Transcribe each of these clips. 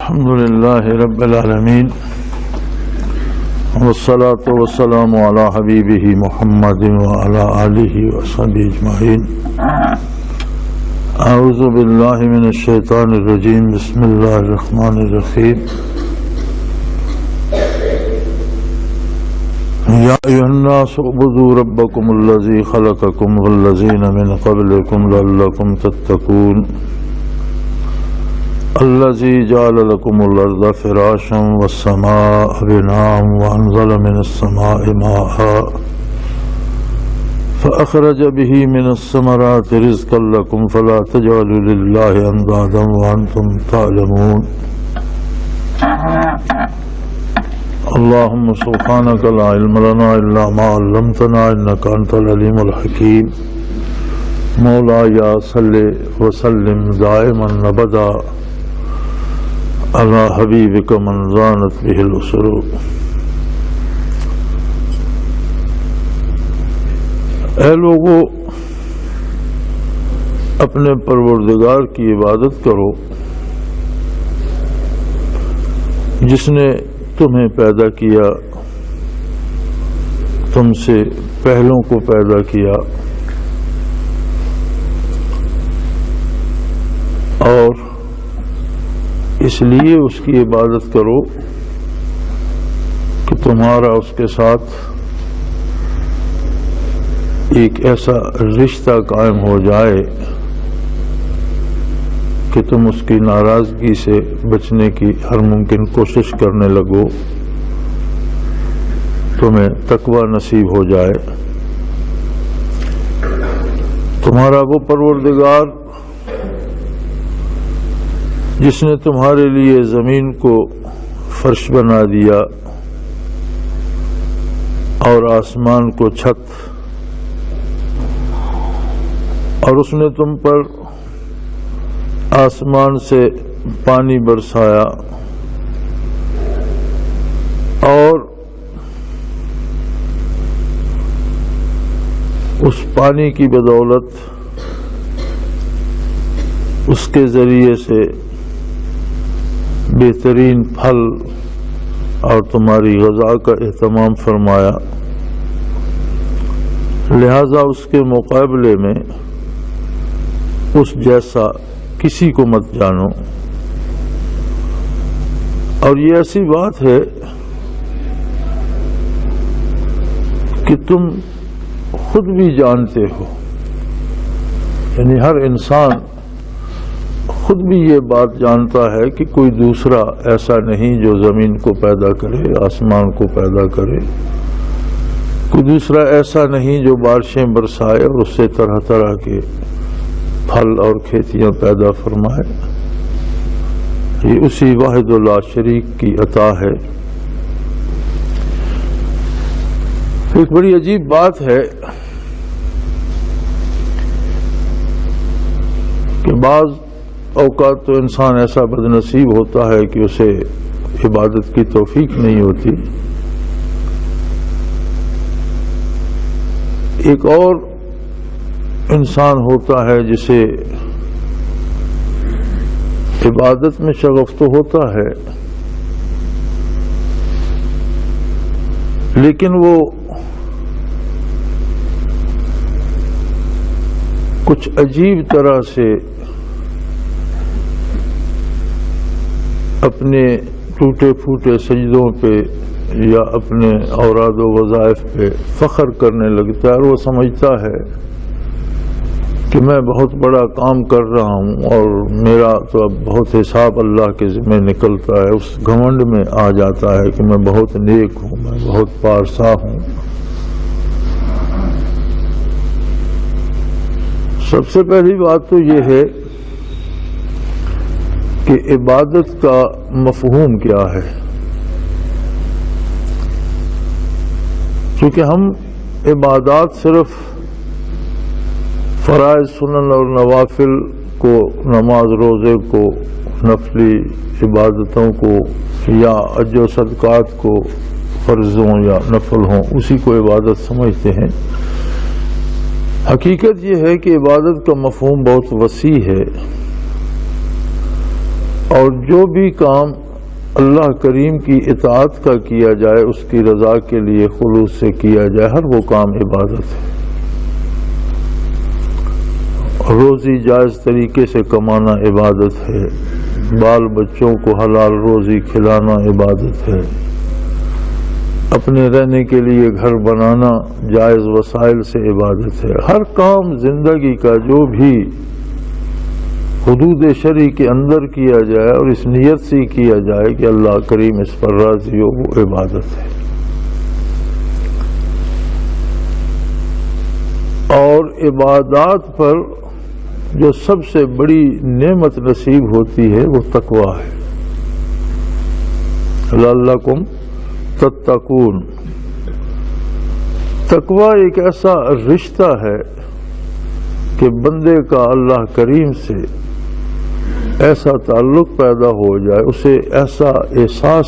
الحمد لله رب العالمين والصلاة والسلام على حبيبه محمد وعلى آله وصحبه أجمعين. أعوذ بالله من الشيطان الرجيم. بسم الله الرحمن الرحيم. يا أيها الناس اعبدوا ربكم الذي خلقكم والذين من قبلكم لعلكم تتقون الذي جعل لكم الأرض فراشا والسماء بناء وأنزل من السماء ماء فأخرج به من الثمرات رزقا لكم فلا تجعلوا لله أندادا وأنتم تعلمون. اللهم سبحانك لا علم لنا إلا ما علمتنا إنك أنت العليم الحكيم. مولاي صل وسلم دائما أبدا على حبیبک من زانت به الاسرور. اے لوگو، اپنے پروردگار کی عبادت کرو جس نے تمہیں پیدا کیا، تم سے پہلوں کو پیدا کیا، اور اس لیے اس کی عبادت کرو کہ تمہارا اس کے ساتھ ایک ایسا رشتہ قائم ہو جائے کہ تم اس کی ناراضگی سے بچنے کی ہر ممکن کوشش کرنے لگو، تمہیں تقوی نصیب ہو جائے. تمہارا وہ پروردگار جس نے تمہارے لیے زمین کو فرش بنا دیا اور آسمان کو چھت، اور اس نے تم پر آسمان سے پانی برسایا، اور اس پانی کی بدولت اس کے ذریعے سے بہترین پھل اور تمہاری غذا کا اہتمام فرمایا. لہذا اس کے مقابلے میں اس جیسا کسی کو مت جانو. اور یہ ایسی بات ہے کہ تم خود بھی جانتے ہو، یعنی ہر انسان خود بھی یہ بات جانتا ہے کہ کوئی دوسرا ایسا نہیں جو زمین کو پیدا کرے، آسمان کو پیدا کرے. کوئی دوسرا ایسا نہیں جو بارشیں برسائے اور اس سے طرح طرح کے پھل اور کھیتیاں پیدا فرمائے. یہ اسی واحد لا شریک کی عطا ہے. ایک بڑی عجیب بات ہے کہ بعض اوقات تو انسان ایسا بد نصیب ہوتا ہے کہ اسے عبادت کی توفیق نہیں ہوتی. ایک اور انسان ہوتا ہے جسے عبادت میں شغف تو ہوتا ہے، لیکن وہ کچھ عجیب طرح سے اپنے ٹوٹے پھوٹے سجدوں پہ یا اپنے اوراد و وظائف پہ فخر کرنے لگتا ہے، اور وہ سمجھتا ہے کہ میں بہت بڑا کام کر رہا ہوں اور میرا تو اب بہت حساب اللہ کے ذمہ نکلتا ہے. اس گھمنڈ میں آ جاتا ہے کہ میں بہت نیک ہوں، میں بہت پارسا ہوں. سب سے پہلی بات تو یہ ہے کہ عبادت کا مفہوم کیا ہے. کیونکہ ہم عبادات صرف فرائض سنن اور نوافل کو، نماز روزے کو، نفلی عبادتوں کو یا حج و صدقات کو، فرضوں یا نفل ہوں، اسی کو عبادت سمجھتے ہیں. حقیقت یہ ہے کہ عبادت کا مفہوم بہت وسیع ہے. اور جو بھی کام اللہ کریم کی اطاعت کا کیا جائے، اس کی رضا کے لیے خلوص سے کیا جائے، ہر وہ کام عبادت ہے۔ روزی جائز طریقے سے کمانا عبادت ہے، بال بچوں کو حلال روزی کھلانا عبادت ہے، اپنے رہنے کے لیے گھر بنانا جائز وسائل سے عبادت ہے۔ ہر کام زندگی کا جو بھی حدود شرعی کے اندر کیا جائے اور اس نیت سے کیا جائے کہ اللہ کریم اس پر راضی ہو، وہ عبادت ہے۔ اور عبادات پر جو سب سے بڑی نعمت نصیب ہوتی ہے وہ تقوی ہے۔ لعلکم تتقون، تقوی ایک ایسا رشتہ ہے کہ بندے کا اللہ کریم سے ایسا تعلق پیدا ہو جائے، اسے ایسا احساس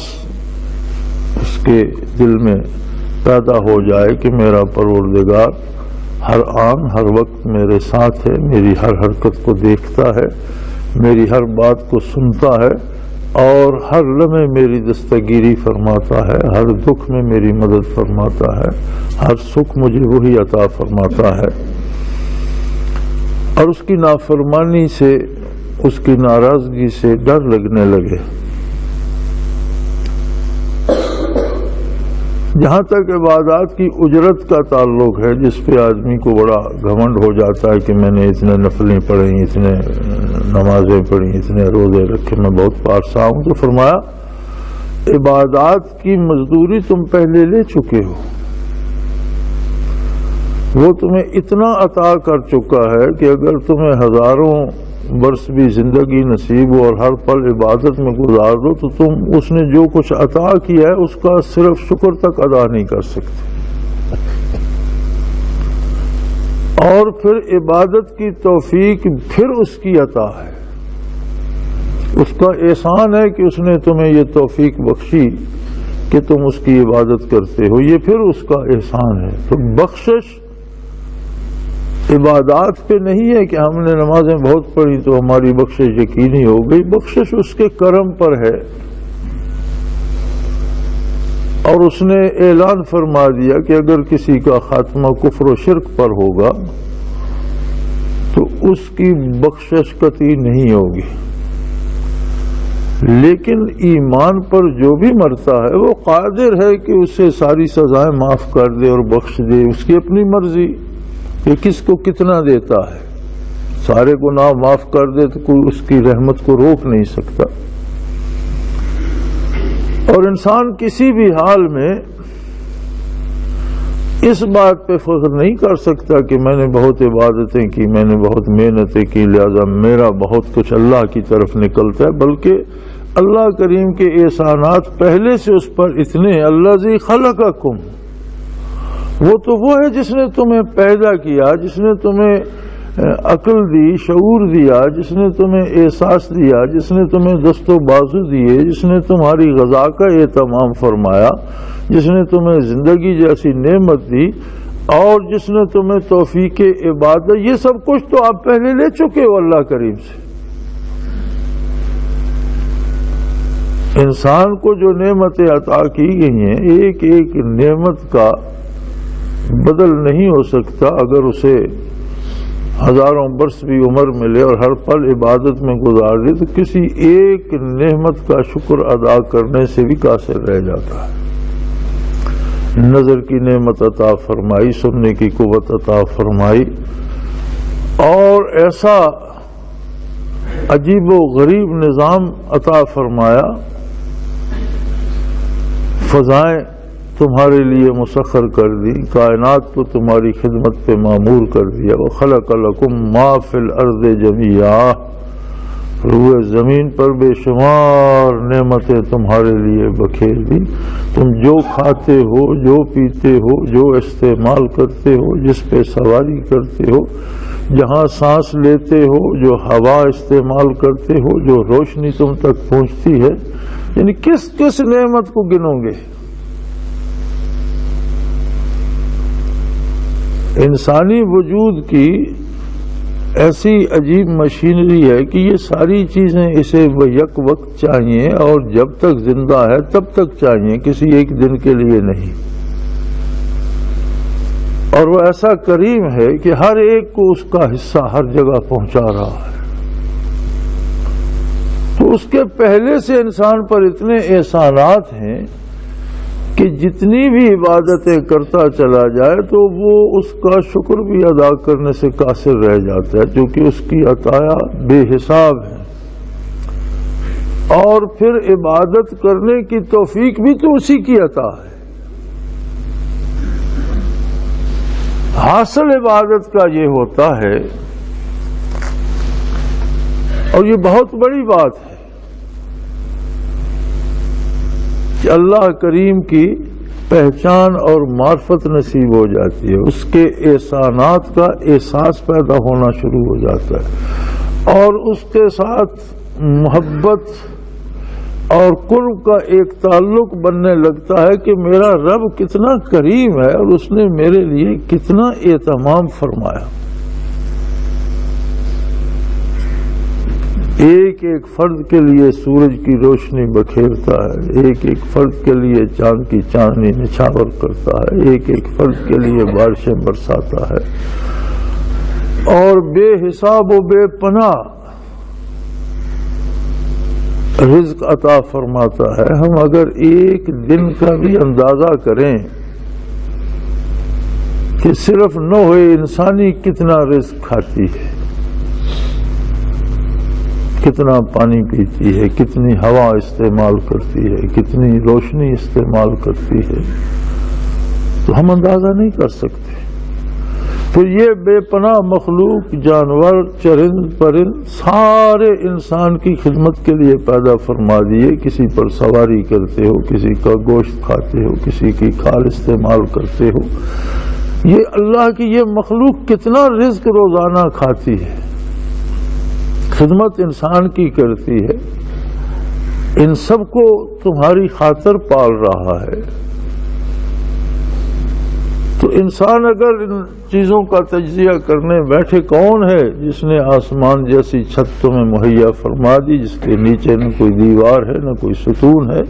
اس کے دل میں پیدا ہو جائے کہ میرا پروردگار ہر آن ہر وقت میرے ساتھ ہے، میری ہر حرکت کو دیکھتا ہے، میری ہر بات کو سنتا ہے، اور ہر لمحے میری دستگیری فرماتا ہے، ہر دکھ میں میری مدد فرماتا ہے، ہر سکھ مجھے وہی عطا فرماتا ہے۔ اور اس کی نافرمانی سے، اس کی ناراضگی سے ڈر لگنے لگے۔ جہاں تک عبادات کی اجرت کا تعلق ہے، جس پہ آدمی کو بڑا گھمنڈ ہو جاتا ہے کہ میں نے اتنے نفلیں پڑھیں، اتنے نمازیں پڑھیں، اتنے روزے رکھے، میں بہت پارسا ہوں، تو فرمایا عبادات کی مزدوری تم پہلے لے چکے ہو، وہ تمہیں اتنا عطا کر چکا ہے کہ اگر تمہیں ہزاروں برس بھی زندگی نصیب ہو اور ہر پل عبادت میں گزار دو تو تم اس نے جو کچھ عطا کیا ہے اس کا صرف شکر تک ادا نہیں کر سکتے۔ اور پھر عبادت کی توفیق پھر اس کی عطا ہے، اس کا احسان ہے کہ اس نے تمہیں یہ توفیق بخشی کہ تم اس کی عبادت کرتے ہو، یہ پھر اس کا احسان ہے۔ تو بخشش عبادات پہ نہیں ہے کہ ہم نے نمازیں بہت پڑھی تو ہماری بخشش یقینی ہو گئی، بخشش اس کے کرم پر ہے۔ اور اس نے اعلان فرما دیا کہ اگر کسی کا خاتمہ کفر و شرک پر ہوگا تو اس کی بخشش قطعی نہیں ہوگی، لیکن ایمان پر جو بھی مرتا ہے وہ قادر ہے کہ اسے ساری سزائیں معاف کر دے اور بخش دے، اس کی اپنی مرضی کہ کس کو کتنا دیتا ہے۔ سارے گناہ معاف کر دے تو کوئی اس کی رحمت کو روک نہیں سکتا۔ اور انسان کسی بھی حال میں اس بات پہ فخر نہیں کر سکتا کہ میں نے بہت عبادتیں کی، میں نے بہت محنتیں کی، لہذا میرا بہت کچھ اللہ کی طرف نکلتا ہے، بلکہ اللہ کریم کے احسانات پہلے سے اس پر اتنے ہیں۔ الذی خلقکم، وہ تو وہ ہے جس نے تمہیں پیدا کیا، جس نے تمہیں عقل دی، شعور دیا، جس نے تمہیں احساس دیا، جس نے تمہیں دست و بازو دیے، جس نے تمہاری غذا کا اہتمام فرمایا، جس نے تمہیں زندگی جیسی نعمت دی، اور جس نے تمہیں توفیق عبادت، یہ سب کچھ تو آپ پہلے لے چکے ہو اللہ کریم سے۔ انسان کو جو نعمتیں عطا کی گئی ہیں، ایک ایک نعمت کا بدل نہیں ہو سکتا۔ اگر اسے ہزاروں برس بھی عمر ملے اور ہر پل عبادت میں گزار دے تو کسی ایک نعمت کا شکر ادا کرنے سے بھی قاصر رہ جاتا ہے۔ نظر کی نعمت عطا فرمائی، سننے کی قوت عطا فرمائی، اور ایسا عجیب و غریب نظام عطا فرمایا، فضائیں تمہارے لیے مسخر کر دی، کائنات کو تمہاری خدمت پہ معمور کر دیا۔ وَخَلَقَ لَكُم مَّا فِي الْأَرْضِ جَمِيعًا، روئے زمین پر بے شمار نعمتیں تمہارے لیے بکھیر دی۔ تم جو کھاتے ہو، جو پیتے ہو، جو استعمال کرتے ہو، جس پہ سواری کرتے ہو، جہاں سانس لیتے ہو، جو ہوا استعمال کرتے ہو، جو روشنی تم تک پہنچتی ہے، یعنی کس کس نعمت کو گنو گے؟ انسانی وجود کی ایسی عجیب مشینری ہے کہ یہ ساری چیزیں اسے یک وقت چاہیے اور جب تک زندہ ہے تب تک چاہیے، کسی ایک دن کے لیے نہیں۔ اور وہ ایسا کریم ہے کہ ہر ایک کو اس کا حصہ ہر جگہ پہنچا رہا ہے۔ تو اس کے پہلے سے انسان پر اتنے احسانات ہیں کہ جتنی بھی عبادتیں کرتا چلا جائے تو وہ اس کا شکر بھی ادا کرنے سے قاصر رہ جاتا ہے، کیونکہ اس کی عطایا بے حساب ہے۔ اور پھر عبادت کرنے کی توفیق بھی تو اسی کی عطا ہے۔ حاصل عبادت کا یہ ہوتا ہے، اور یہ بہت بڑی بات ہے کہ اللہ کریم کی پہچان اور معرفت نصیب ہو جاتی ہے، اس کے احسانات کا احساس پیدا ہونا شروع ہو جاتا ہے، اور اس کے ساتھ محبت اور قرب کا ایک تعلق بننے لگتا ہے کہ میرا رب کتنا کریم ہے اور اس نے میرے لیے کتنا اہتمام فرمایا۔ ایک ایک فرد کے لیے سورج کی روشنی بکھیرتا ہے، ایک ایک فرد کے لیے چاند کی چاندنی نچھاور کرتا ہے، ایک ایک فرد کے لیے بارشیں برساتا ہے، اور بے حساب و بے پناہ رزق عطا فرماتا ہے۔ ہم اگر ایک دن کا بھی اندازہ کریں کہ صرف نوع انسانی کتنا رزق کھاتی ہے، کتنا پانی پیتی ہے، کتنی ہوا استعمال کرتی ہے، کتنی روشنی استعمال کرتی ہے، تو ہم اندازہ نہیں کر سکتے۔ پھر یہ بے پناہ مخلوق، جانور، چرند پرند، سارے انسان کی خدمت کے لیے پیدا فرما دیے۔ کسی پر سواری کرتے ہو، کسی کا گوشت کھاتے ہو، کسی کی کھال استعمال کرتے ہو۔ یہ اللہ کی یہ مخلوق کتنا رزق روزانہ کھاتی ہے، خدمت انسان کی کرتی ہے، ان سب کو تمہاری خاطر پال رہا ہے۔ تو انسان اگر ان چیزوں کا تجزیہ کرنے بیٹھے، کون ہے جس نے آسمان جیسی چھت تمہیں مہیا فرما دی، جس کے نیچے نہ کوئی دیوار ہے، نہ کوئی ستون ہے،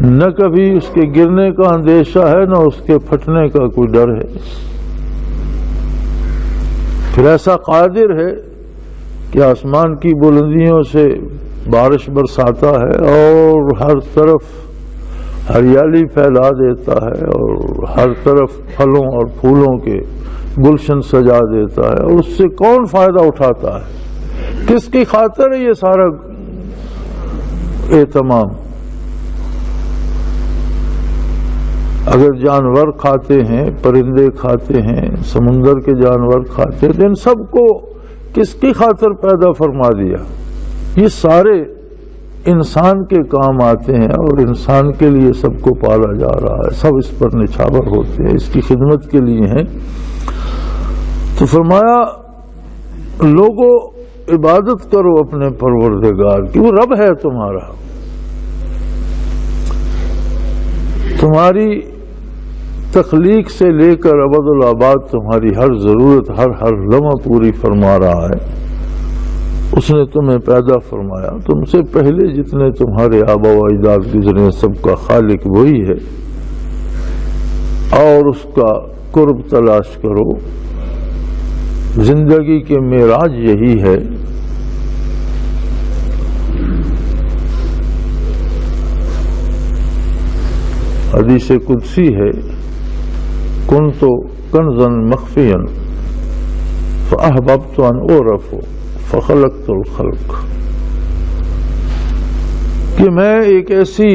نہ کبھی اس کے گرنے کا اندیشہ ہے، نہ اس کے پھٹنے کا کوئی ڈر ہے۔ پھر ایسا قادر ہے کہ آسمان کی بلندیوں سے بارش برساتا ہے اور ہر طرف ہریالی پھیلا دیتا ہے، اور ہر طرف پھلوں اور پھولوں کے گلشن سجا دیتا ہے، اور اس سے کون فائدہ اٹھاتا ہے؟ کس کی خاطر ہے یہ سارا اہتمام؟ اگر جانور کھاتے ہیں، پرندے کھاتے ہیں، سمندر کے جانور کھاتے ہیں، تو ان سب کو کس کی خاطر پیدا فرما دیا؟ یہ سارے انسان کے کام آتے ہیں، اور انسان کے لیے سب کو پالا جا رہا ہے، سب اس پر نچھاور ہوتے ہیں، اس کی خدمت کے لیے ہیں۔ تو فرمایا لوگوں عبادت کرو اپنے پروردگار کی، وہ رب ہے تمہارا، تمہاری تخلیق سے لے کر ابد الآباد تمہاری ہر ضرورت، ہر لمحہ پوری فرما رہا ہے۔ اس نے تمہیں پیدا فرمایا، تم سے پہلے جتنے تمہارے آبا و اجداد گزرے سب کا خالق وہی ہے، اور اس کا قرب تلاش کرو۔ زندگی کے معراج یہی ہے۔ حدیث قدسی ہے، کنت کنزا مخفیا فاحببت ان اعرف فخلقت الخلق، کہ میں ایک ایسی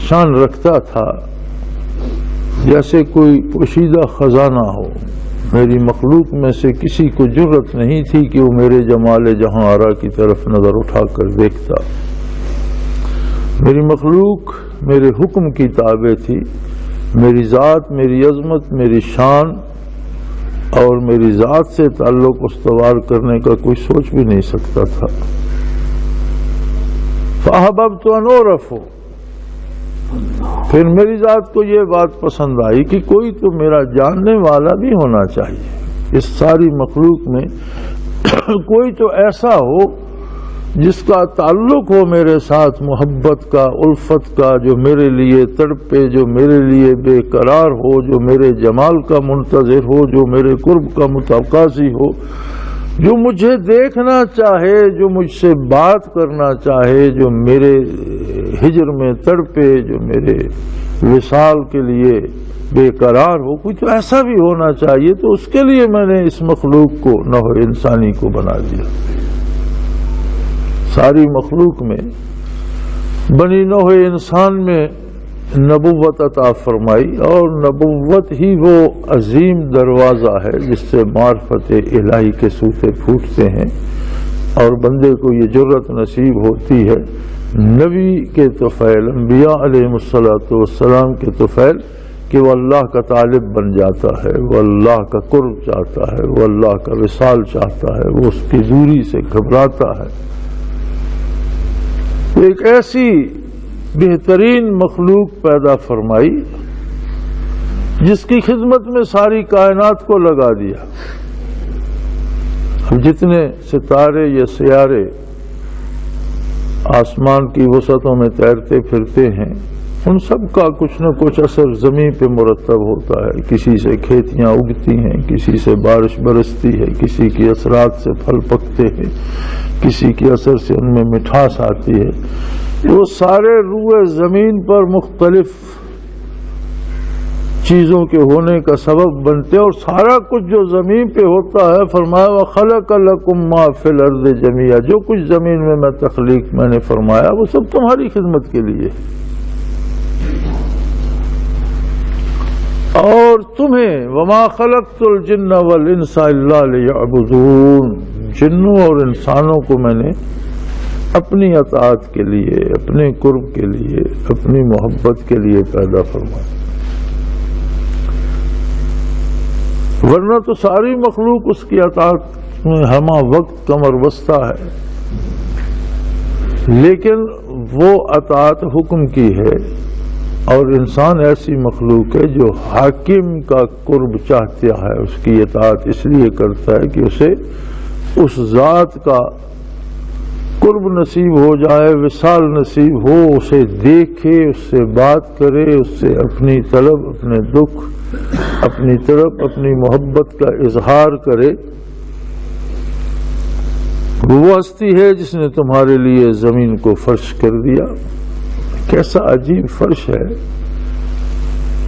شان رکھتا تھا جیسے کوئی پوشیدہ خزانہ ہو، میری مخلوق میں سے کسی کو جرأت نہیں تھی کہ وہ میرے جمال جہاں آرا کی طرف نظر اٹھا کر دیکھتا۔ میری مخلوق میرے حکم کی تابع تھی، میری ذات، میری عظمت، میری شان اور میری ذات سے تعلق استوار کرنے کا کوئی سوچ بھی نہیں سکتا تھا۔ فَأَحْبَبْتُ أَنْ أُعْرَفَ، پھر میری ذات کو یہ بات پسند آئی کہ کوئی تو میرا جاننے والا بھی ہونا چاہیے، اس ساری مخلوق میں کوئی تو ایسا ہو جس کا تعلق ہو میرے ساتھ محبت کا، الفت کا، جو میرے لیے تڑپے، جو میرے لیے بے قرار ہو، جو میرے جمال کا منتظر ہو، جو میرے قرب کا متقاضی ہو، جو مجھے دیکھنا چاہے، جو مجھ سے بات کرنا چاہے، جو میرے ہجر میں تڑپے، جو میرے وصال کے لیے بے قرار ہو، کوئی تو ایسا بھی ہونا چاہیے۔ تو اس کے لیے میں نے اس مخلوق کو، نوع انسانی کو بنا دیا۔ ساری مخلوق میں بنی نوع انسان میں نبوت عطا فرمائی، اور نبوت ہی وہ عظیم دروازہ ہے جس سے معرفت الہی کے سوتے پھوٹتے ہیں، اور بندے کو یہ جرت نصیب ہوتی ہے نبی کے طفیل، انبیاء علیہ السلام کے طفیل، کہ وہ اللہ کا طالب بن جاتا ہے، وہ اللہ کا قرب چاہتا ہے، وہ اللہ کا وصال چاہتا ہے، وہ اس کی دوری سے گھبراتا ہے۔ ایک ایسی بہترین مخلوق پیدا فرمائی جس کی خدمت میں ساری کائنات کو لگا دیا۔ جتنے ستارے یا سیارے آسمان کی وسعتوں میں تیرتے پھرتے ہیں، ان سب کا کچھ نہ کچھ اثر زمین پہ مرتب ہوتا ہے۔ کسی سے کھیتیاں اگتی ہیں، کسی سے بارش برستی ہے، کسی کے اثرات سے پھل پکتے ہیں، کسی کے اثر سے ان میں مٹھاس آتی ہے۔ وہ سارے روئے زمین پر مختلف چیزوں کے ہونے کا سبب بنتے، اور سارا کچھ جو زمین پہ ہوتا ہے، فرمایا وَخَلَقَ لَكُم مَّا فِي الْأَرْضِ جَمِيعًا، جو کچھ زمین میں تخلیق میں نے فرمایا وہ سب تمہاری خدمت کے لیے، اور تمہیں وَمَا خَلَقْتُ الْجِنَّ وَالْإِنسَ إِلَّا لِيَعْبُدُونَ، جنوں اور انسانوں کو میں نے اپنی اطاعت کے لیے، اپنے قرب کے لیے، اپنی محبت کے لیے پیدا فرمایا، ورنہ تو ساری مخلوق اس کی اطاعت میں ہمہ وقت کمر بستہ ہے، لیکن وہ اطاعت حکم کی ہے، اور انسان ایسی مخلوق ہے جو حاکم کا قرب چاہتا ہے، اس کی اطاعت اس لیے کرتا ہے کہ اسے اس ذات کا قرب نصیب ہو جائے، وصال نصیب ہو، اسے دیکھے، اس سے بات کرے، اس سے اپنی طلب، اپنے دکھ، اپنی طرف اپنی محبت کا اظہار کرے۔ وہ ہستی ہے جس نے تمہارے لیے زمین کو فرش کر دیا۔ کیسا عجیب فرش ہے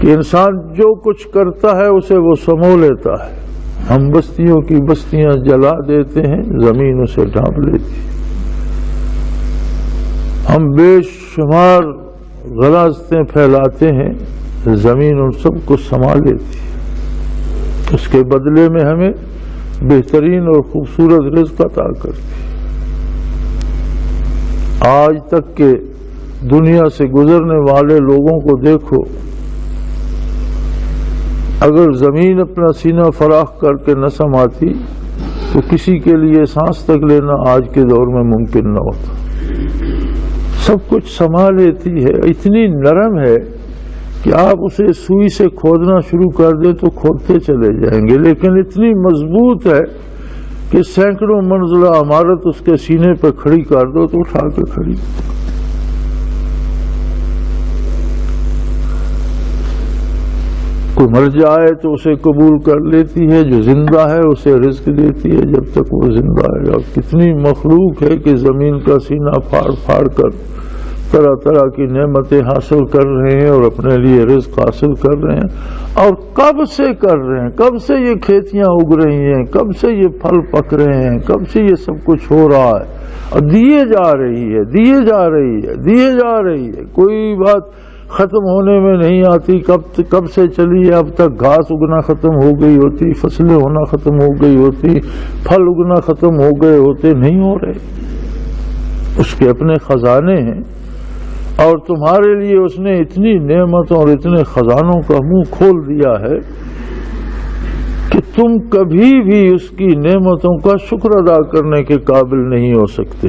کہ انسان جو کچھ کرتا ہے اسے وہ سمو لیتا ہے۔ ہم بستیوں کی بستیاں جلا دیتے ہیں، زمین اسے ڈھانپ لیتی، ہم بے شمار غلاظتیں پھیلاتے ہیں، زمین ان سب کو سنبھال لیتی، اس کے بدلے میں ہمیں بہترین اور خوبصورت رزق عطا کرتی۔ آج تک کے دنیا سے گزرنے والے لوگوں کو دیکھو، اگر زمین اپنا سینہ فراخ کر کے نہ سماتی تو کسی کے لیے سانس تک لینا آج کے دور میں ممکن نہ ہوتا۔ سب کچھ سما لیتی ہے، اتنی نرم ہے کہ آپ اسے سوئی سے کھودنا شروع کر دیں تو کھودتے چلے جائیں گے، لیکن اتنی مضبوط ہے کہ سینکڑوں منزلہ عمارت اس کے سینے پہ کھڑی کر دو تو اٹھا کے کھڑی۔ کوئی مر جائے تو اسے قبول کر لیتی ہے، جو زندہ ہے اسے رزق دیتی ہے جب تک وہ زندہ ہے۔ اور کتنی مخلوق ہے کہ زمین کا سینہ پھاڑ پھاڑ کر طرح طرح کی نعمتیں حاصل کر رہے ہیں اور اپنے لیے رزق حاصل کر رہے ہیں، اور کب سے کر رہے ہیں، کب سے یہ کھیتیاں اگ رہی ہیں، کب سے یہ پھل پک رہے ہیں، کب سے یہ سب کچھ ہو رہا ہے، اور دیے جا رہی ہے، دیے جا رہی ہے، دیے جا رہی ہے۔ کوئی بات ختم ہونے میں نہیں آتی، کب سے چلی ہے، اب تک گھاس اگنا ختم ہو گئی ہوتی، فصلیں ہونا ختم ہو گئی ہوتی، پھل اگنا ختم ہو گئے ہوتے، نہیں ہو رہے۔ اس کے اپنے خزانے ہیں، اور تمہارے لیے اس نے اتنی نعمتوں اور اتنے خزانوں کا منہ کھول دیا ہے کہ تم کبھی بھی اس کی نعمتوں کا شکر ادا کرنے کے قابل نہیں ہو سکتے۔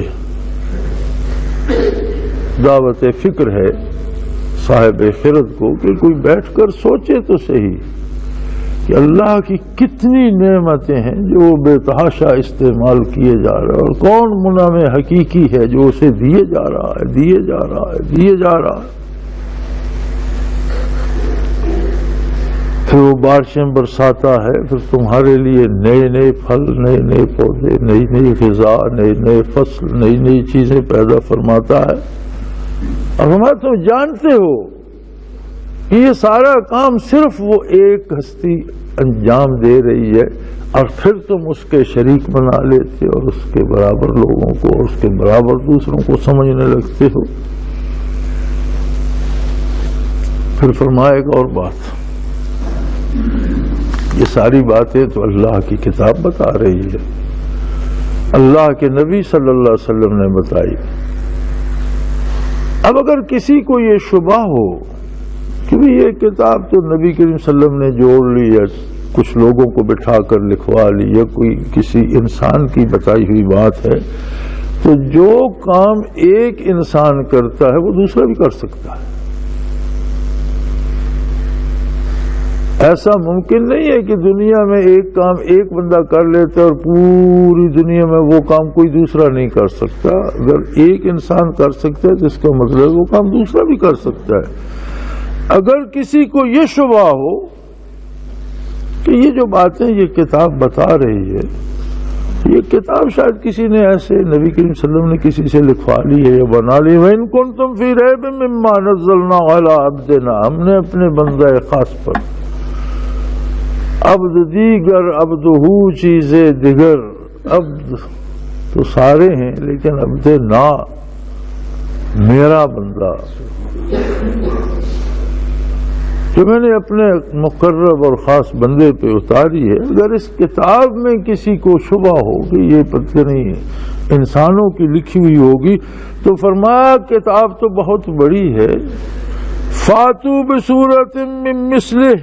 دعوت فکر ہے صاحب خرد کو کہ کوئی بیٹھ کر سوچے تو صحیح کہ اللہ کی کتنی نعمتیں ہیں جو وہ بے تحاشا استعمال کیے جا رہے ہیں، اور کون منعم حقیقی ہے جو اسے دیے جا رہا ہے، دیے جا رہا ہے، دیے جا رہا ہے۔ پھر وہ بارشیں برساتا ہے، پھر تمہارے لیے نئے نئے پھل، نئے نئے پودے، نئی نئی غذا، نئے نئے فصل، نئی نئی چیزیں پیدا فرماتا ہے۔ اور ہمیں تم جانتے ہو کہ یہ سارا کام صرف وہ ایک ہستی انجام دے رہی ہے، اور پھر تم اس کے شریک بنا لیتے اور اس کے برابر لوگوں کو اور اس کے برابر دوسروں کو سمجھنے لگتے ہو۔ پھر فرمایا ایک اور بات، یہ ساری باتیں تو اللہ کی کتاب بتا رہی ہے، اللہ کے نبی صلی اللہ علیہ وسلم نے بتائی۔ اب اگر کسی کو یہ شبہ ہو کہ یہ کتاب تو نبی کریم صلی اللہ علیہ وسلم نے جوڑ لی ہے، کچھ لوگوں کو بٹھا کر لکھوا لی، یا کوئی کسی انسان کی بتائی ہوئی بات ہے، تو جو کام ایک انسان کرتا ہے وہ دوسرا بھی کر سکتا ہے۔ ایسا ممکن نہیں ہے کہ دنیا میں ایک کام ایک بندہ کر لیتا ہے اور پوری دنیا میں وہ کام کوئی دوسرا نہیں کر سکتا۔ اگر ایک انسان کر سکتا ہے تو اس کا مطلب وہ کام دوسرا بھی کر سکتا ہے۔ اگر کسی کو یہ شبہ ہو کہ یہ جو باتیں یہ کتاب بتا رہی ہے، یہ کتاب شاید کسی نے ایسے نبی کریم صلی اللہ علیہ وسلم نے کسی سے لکھوا لی ہے یا بنا لی، وَإِن كُنتُمْ فِي رَيْبٍ مِّمَّا نَزَّلْنَا عَلَىٰ عَبْدِنَا، ہم نے اپنے بندہ خاص پر، عبد دیگر عبدہو چیزیں دیگر، عبد تو سارے ہیں لیکن عبد نا میرا بندہ جو میں نے اپنے مقرب اور خاص بندے پہ اتاری ہے۔ اگر اس کتاب میں کسی کو شبہ ہو کہ یہ پتہ نہیں انسانوں کی لکھی ہوئی ہوگی، تو فرمایا کتاب تو بہت بڑی ہے، فاتو بصورت من مثلہ،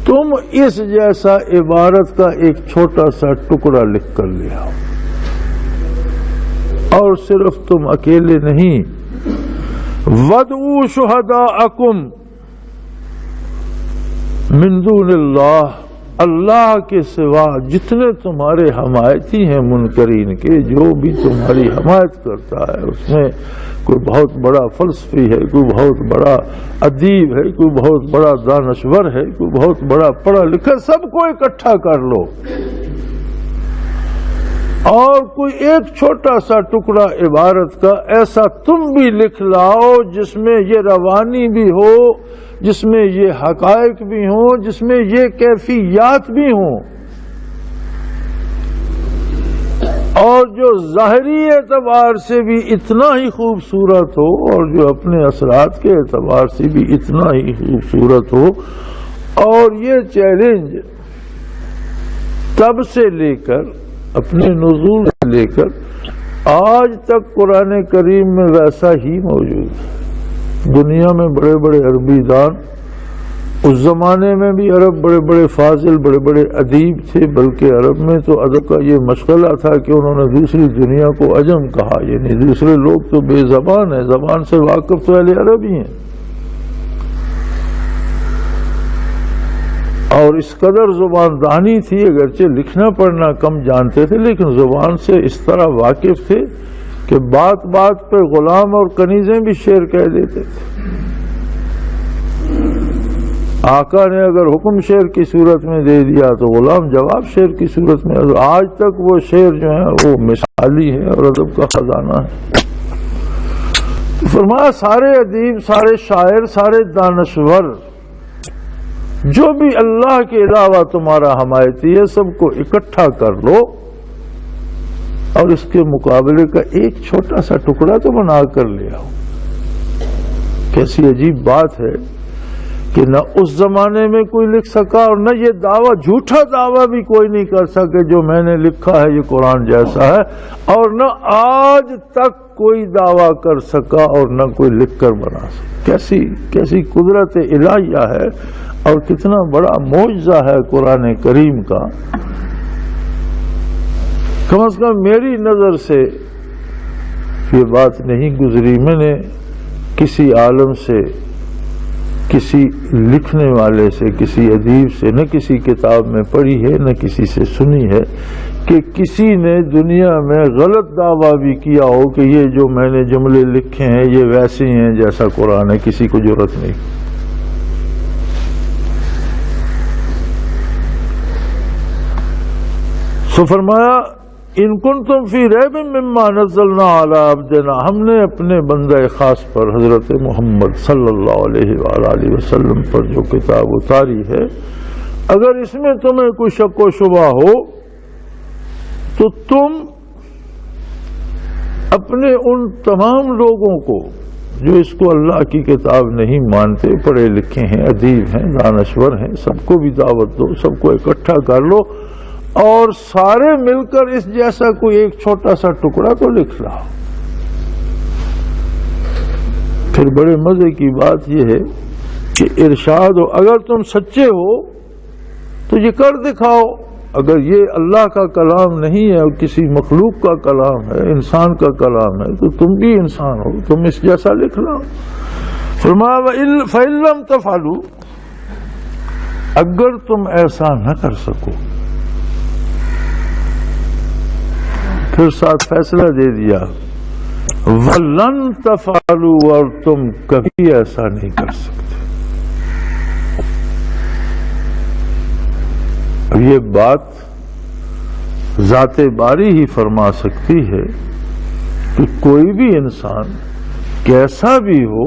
تم اس جیسا عبارت کا ایک چھوٹا سا ٹکڑا لکھ کر لے آؤ، اور صرف تم اکیلے نہیں، وَادْعُوا شُهَدَاءَكُمْ مِن دُونِ اللَّهِ، اللہ کے سوا جتنے تمہارے حمایتی ہیں منکرین کے، جو بھی تمہاری حمایت کرتا ہے، اس میں کوئی بہت بڑا فلسفی ہے، کوئی بہت بڑا ادیب ہے، کوئی بہت بڑا دانشور ہے، کوئی بہت بڑا پڑھا لکھا، سب کو اکٹھا کر لو، اور کوئی ایک چھوٹا سا ٹکڑا عبارت کا ایسا تم بھی لکھ لاؤ جس میں یہ روانی بھی ہو، جس میں یہ حقائق بھی ہوں، جس میں یہ کیفیات بھی ہوں، اور جو ظاہری اعتبار سے بھی اتنا ہی خوبصورت ہو، اور جو اپنے اثرات کے اعتبار سے بھی اتنا ہی خوبصورت ہو۔ اور یہ چیلنج تب سے لے کر اپنے نزول سے لے کر آج تک قرآن کریم میں ویسا ہی موجود ہے۔ دنیا میں بڑے بڑے عربی دان، اس زمانے میں بھی عرب بڑے بڑے فاضل، بڑے بڑے ادیب تھے، بلکہ عرب میں تو ادب کا یہ مشغلہ تھا کہ انہوں نے دوسری دنیا کو عجم کہا، یعنی دوسرے لوگ تو بے زبان ہیں، زبان سے واقف تو اہل عرب ہی ہیں، اور اس قدر زبان دانی تھی، اگرچہ لکھنا پڑھنا کم جانتے تھے لیکن زبان سے اس طرح واقف تھے کہ بات بات پہ غلام اور کنیزیں بھی شعر کہہ دیتے تھے۔ آقا نے اگر حکم شعر کی صورت میں دے دیا تو غلام جواب شعر کی صورت میں، آج تک وہ شعر جو ہے وہ مثالی ہے اور ادب کا خزانہ ہے۔ فرمایا سارے ادیب، سارے شاعر، سارے دانشور، جو بھی اللہ کے علاوہ تمہارا حمایتی ہے، سب کو اکٹھا کر لو، اور اس کے مقابلے کا ایک چھوٹا سا ٹکڑا تو بنا کر لے آؤ۔ کیسی عجیب بات ہے کہ نہ اس زمانے میں کوئی لکھ سکا، اور نہ یہ دعویٰ، جھوٹا دعویٰ بھی کوئی نہیں کر سکے جو میں نے لکھا ہے یہ قرآن جیسا ہے، اور نہ آج تک کوئی دعویٰ کر سکا اور نہ کوئی لکھ کر بنا سکا۔ کیسی قدرت الہیہ ہے، اور کتنا بڑا معجزہ ہے قرآن کریم کا۔ کم از کم میری نظر سے یہ بات نہیں گزری، میں نے کسی عالم سے کسی لکھنے والے سے، کسی ادیب سے، نہ کسی کتاب میں پڑھی ہے، نہ کسی سے سنی ہے کہ کسی نے دنیا میں غلط دعویٰ بھی کیا ہو کہ یہ جو میں نے جملے لکھے ہیں یہ ویسے ہیں جیسا قرآن ہے. کسی کو جرأت نہیں. سو فرمایا ان کنتم فی ریب مما نزلنا علی عبدنا، ہم نے اپنے بندہ خاص پر حضرت محمد صلی اللہ علیہ وآلہ وسلم پر جو کتاب اتاری ہے، اگر اس میں تمہیں کوئی شک و شبہ ہو تو تم اپنے ان تمام لوگوں کو جو اس کو اللہ کی کتاب نہیں مانتے، پڑھے لکھے ہیں، ادیب ہیں، دانشور ہیں، سب کو بھی دعوت دو، سب کو اکٹھا کر لو اور سارے مل کر اس جیسا کوئی ایک چھوٹا سا ٹکڑا تو لکھ لاؤ. پھر بڑے مزے کی بات یہ ہے کہ ارشاد ہو اگر تم سچے ہو تو یہ کر دکھاؤ. اگر یہ اللہ کا کلام نہیں ہے اور کسی مخلوق کا کلام ہے، انسان کا کلام ہے، تو تم بھی انسان ہو، تم اس جیسا لکھ لاؤ. فرمایا فَإِن لَّمْ تَفْعَلُوا، اگر تم ایسا نہ کر سکو، پھر ساتھ فیصلہ دے دیا وَلَن تَفْعَلُوا، اور تم کبھی ایسا نہیں کر سکتے. اب یہ بات ذات باری ہی فرما سکتی ہے کہ کوئی بھی انسان کیسا بھی ہو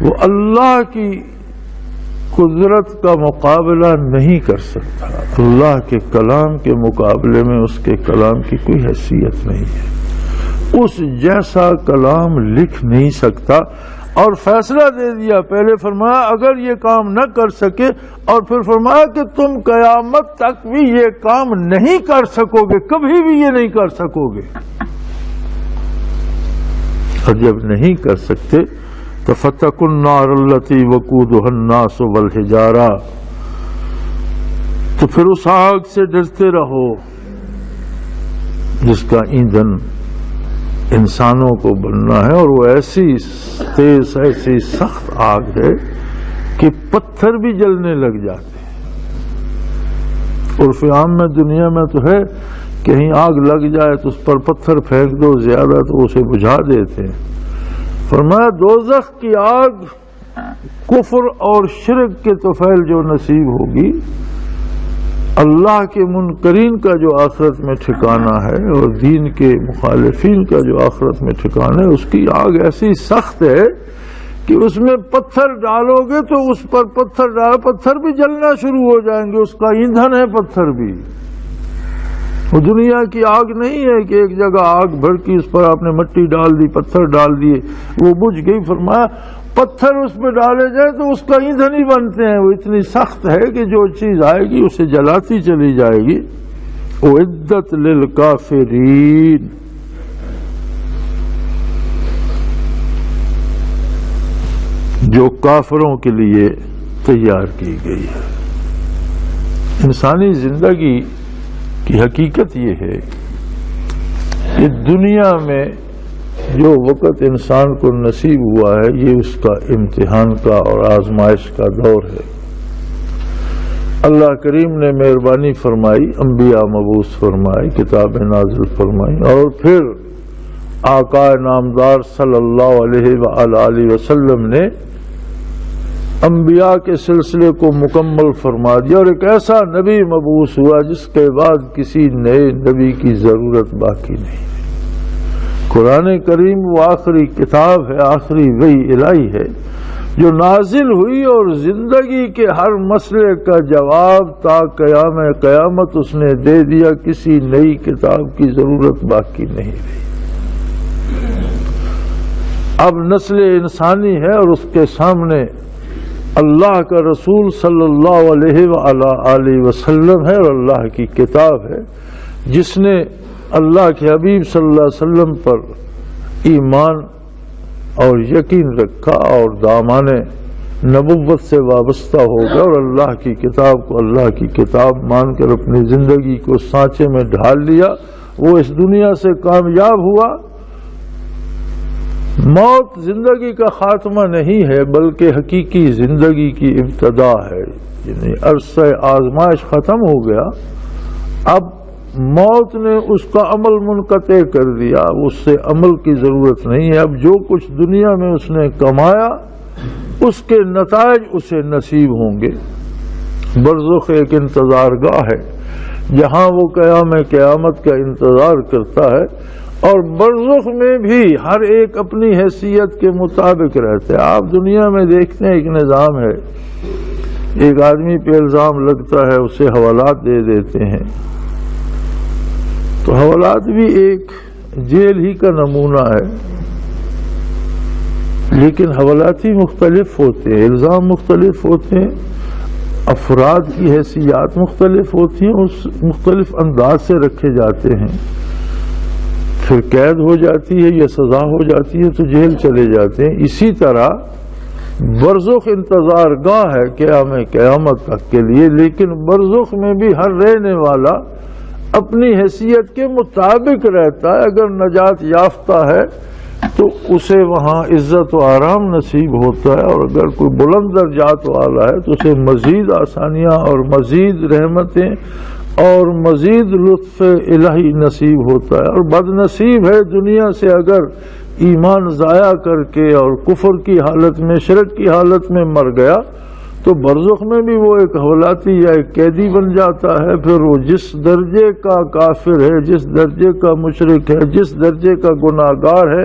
وہ اللہ کی قدرت کا مقابلہ نہیں کر سکتا. اللہ کے کلام کے مقابلے میں اس کے کلام کی کوئی حیثیت نہیں ہے، اس جیسا کلام لکھ نہیں سکتا. اور فیصلہ دے دیا، پہلے فرمایا اگر یہ کام نہ کر سکے، اور پھر فرمایا کہ تم قیامت تک بھی یہ کام نہیں کر سکو گے، کبھی بھی یہ نہیں کر سکو گے. اور جب نہیں کر سکتے تو فَاتَّقُوا النَّارَ الَّتِي وَقُودُهَا النَّاسُ وَالْحِجَارَةُ، تو پھر اس آگ سے ڈرتے رہو جس کا ایندھن انسانوں کو بننا ہے، اور وہ ایسی تیز، ایسی سخت آگ ہے کہ پتھر بھی جلنے لگ جاتے ہیں. عرف عام میں دنیا میں تو ہے کہیں آگ لگ جائے تو اس پر پتھر پھینک دو زیادہ تو اسے بجھا دیتے ہیں. فرمایا دوزخ کی آگ کفر اور شرک کے طفیل جو نصیب ہوگی، اللہ کے منکرین کا جو آخرت میں ٹھکانہ ہے اور دین کے مخالفین کا جو آخرت میں ٹھکانہ ہے، اس کی آگ ایسی سخت ہے کہ اس میں پتھر ڈالو گے تو اس پر پتھر بھی جلنا شروع ہو جائیں گے، اس کا ایندھن ہے پتھر بھی. وہ دنیا کی آگ نہیں ہے کہ ایک جگہ آگ بھڑکی، اس پر آپ نے مٹی ڈال دی، پتھر ڈال دیے، وہ بجھ گئی. فرمایا پتھر اس پہ ڈالے جائیں تو اس کا ایندھن ہی بنتے ہیں. وہ اتنی سخت ہے کہ جو چیز آئے گی اسے جلاتی چلی جائے گی. اعدت للکافرین، جو کافروں کے لیے تیار کی گئی ہے. انسانی زندگی کی حقیقت یہ ہے کہ دنیا میں جو وقت انسان کو نصیب ہوا ہے یہ اس کا امتحان کا اور آزمائش کا دور ہے. اللہ کریم نے مہربانی فرمائی، انبیاء مبعوث فرمائی، کتابیں نازل فرمائی، اور پھر آقا نامدار صلی اللہ علیہ وآلہ وسلم نے انبیاء کے سلسلے کو مکمل فرما دیا، اور ایک ایسا نبی مبعوث ہوا جس کے بعد کسی نئے نبی کی ضرورت باقی نہیں. قرآن کریم وہ آخری کتاب ہے، آخری وحی الہی ہے جو نازل ہوئی، اور زندگی کے ہر مسئلے کا جواب تا قیام قیامت اس نے دے دیا. کسی نئی کتاب کی ضرورت باقی نہیں رہی. اب نسل انسانی ہے اور اس کے سامنے اللہ کا رسول صلی اللہ علیہ وآلہ وسلم ہے اور اللہ کی کتاب ہے، جس نے اللہ کے حبیب صلی اللہ علیہ وسلم پر ایمان اور یقین رکھا اور دامان نبوت سے وابستہ ہو گیا اور اللہ کی کتاب کو اللہ کی کتاب مان کر اپنی زندگی کو سانچے میں ڈھال لیا. وہ اس دنیا سے کامیاب ہوا موت زندگی کا خاتمہ نہیں ہے بلکہ حقیقی زندگی کی ابتدا ہے، یعنی عرصہ آزمائش ختم ہو گیا، اب موت نے اس کا عمل منقطع کر دیا، اس سے عمل کی ضرورت نہیں ہے۔ اب جو کچھ دنیا میں اس نے کمایا اس کے نتائج اسے نصیب ہوں گے۔ برزخ ایک انتظار گاہ ہے جہاں وہ قیامت کا انتظار کرتا ہے، اور برزخ میں بھی ہر ایک اپنی حیثیت کے مطابق رہتے ہیں۔ آپ دنیا میں دیکھتے ہیں ایک نظام ہے، ایک آدمی پہ الزام لگتا ہے اسے حوالات دے دیتے ہیں، تو حوالات بھی ایک جیل ہی کا نمونہ ہے، لیکن حوالاتی مختلف ہوتے ہیں، الزام مختلف ہوتے ہیں، افراد کی حیثیات مختلف ہوتی ہیں، اس مختلف انداز سے رکھے جاتے ہیں، پھر قید ہو جاتی ہے یا سزا ہو جاتی ہے تو جیل چلے جاتے ہیں۔ اسی طرح برزخ انتظار گاہ ہے قیامت تک کے لیے، لیکن برزخ میں بھی ہر رہنے والا اپنی حیثیت کے مطابق رہتا ہے۔ اگر نجات یافتہ ہے تو اسے وہاں عزت و آرام نصیب ہوتا ہے، اور اگر کوئی بلند درجات والا ہے تو اسے مزید آسانیاں اور مزید رحمتیں اور مزید لطف الہی نصیب ہوتا ہے، اور بد نصیب ہے دنیا سے اگر ایمان ضائع کر کے اور کفر کی حالت میں، شرک کی حالت میں مر گیا تو برزخ میں بھی وہ ایک حوالاتی یا ایک قیدی بن جاتا ہے۔ پھر وہ جس درجے کا کافر ہے، جس درجے کا مشرک ہے، جس درجے کا گناہگار ہے،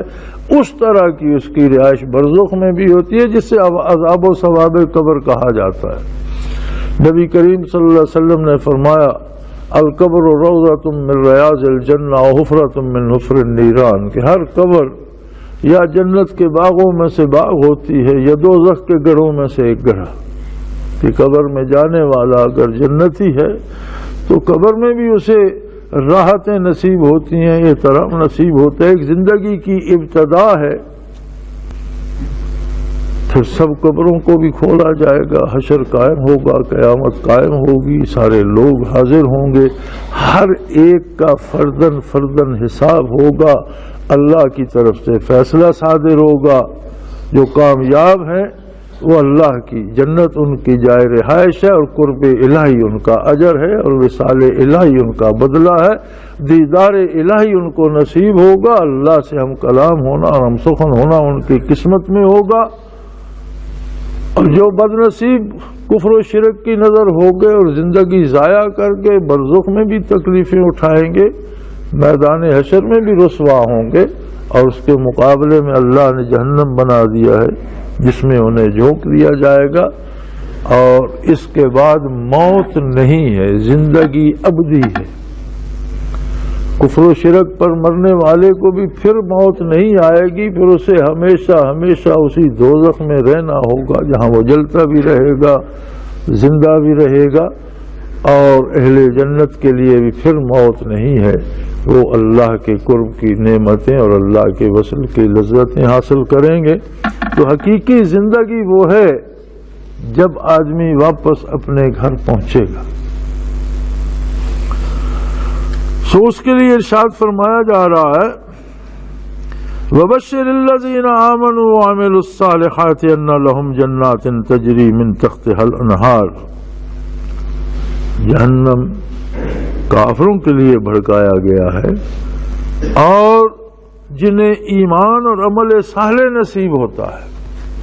اس طرح کی اس کی رہائش برزخ میں بھی ہوتی ہے، جس سے عذاب و ثواب قبر کہا جاتا ہے۔ نبی کریم صلی اللہ علیہ وسلم نے فرمایا القبر روضۃ من ریاض الجنہ وحفرۃ من حفر النیران، کہ ہر قبر یا جنت کے باغوں میں سے باغ ہوتی ہے یا دوزخ کے گڑھوں میں سے ایک گڑھا، کہ قبر میں جانے والا اگر جنتی ہے تو قبر میں بھی اسے راحتیں نصیب ہوتی ہیں، احترام نصیب ہوتا ہے، ایک زندگی کی ابتدا ہے۔ پھر سب قبروں کو بھی کھولا جائے گا، حشر قائم ہوگا، قیامت قائم ہوگی، سارے لوگ حاضر ہوں گے، ہر ایک کا فردن فردن حساب ہوگا، اللہ کی طرف سے فیصلہ صادر ہوگا۔ جو کامیاب ہیں وہ اللہ کی جنت ان کی جائے رہائش ہے، اور قرب الہی ان کا اجر ہے، اور وصال الہی ان کا بدلہ ہے، دیدار الہی ان کو نصیب ہوگا، اللہ سے ہم کلام ہونا اور ہم سخن ہونا ان کی قسمت میں ہوگا۔ اور جو بد نصیب کفر و شرک کی نظر ہو گئے اور زندگی ضائع کر کے برزخ میں بھی تکلیفیں اٹھائیں گے، میدان حشر میں بھی رسوا ہوں گے، اور اس کے مقابلے میں اللہ نے جہنم بنا دیا ہے جس میں انہیں جھونک دیا جائے گا۔ اور اس کے بعد موت نہیں ہے، زندگی ابدی ہے۔ کفر و شرک پر مرنے والے کو بھی پھر موت نہیں آئے گی، پھر اسے ہمیشہ ہمیشہ اسی دوزخ میں رہنا ہوگا جہاں وہ جلتا بھی رہے گا، زندہ بھی رہے گا۔ اور اہل جنت کے لیے بھی پھر موت نہیں ہے، وہ اللہ کے قرب کی نعمتیں اور اللہ کے وصل کی لذتیں حاصل کریں گے۔ تو حقیقی زندگی وہ ہے جب آدمی واپس اپنے گھر پہنچے گا۔ سو اس کے لیے ارشاد فرمایا جا رہا ہے وَبَشِّرِ الَّذِينَ آمَنُوا وَعَمِلُوا الصَّالِحَاتِ أَنَّ لَهُمْ جَنَّاتٍ تَجْرِي مِن تَحْتِهَا الْأَنْهَارُ۔ جہنم کافروں کے لیے بھڑکایا گیا ہے، اور جنہیں ایمان اور عمل صالح نصیب ہوتا ہے۔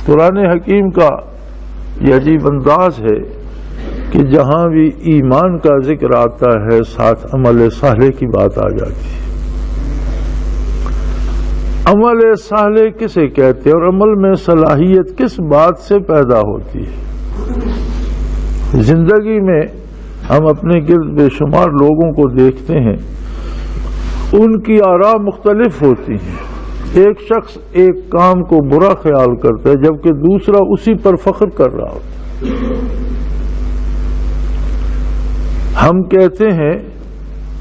قرآن حکیم کا یہ عجیب انداز ہے کہ جہاں بھی ایمان کا ذکر آتا ہے ساتھ عمل صالح کی بات آ جاتی ہے۔ عمل صالح کسے کہتے ہیں اور عمل میں صلاحیت کس بات سے پیدا ہوتی ہے؟ زندگی میں ہم اپنے گرد بے شمار لوگوں کو دیکھتے ہیں، ان کی آراء مختلف ہوتی ہیں۔ ایک شخص ایک کام کو برا خیال کرتا ہے جبکہ دوسرا اسی پر فخر کر رہا ہوتا ہے۔ ہم کہتے ہیں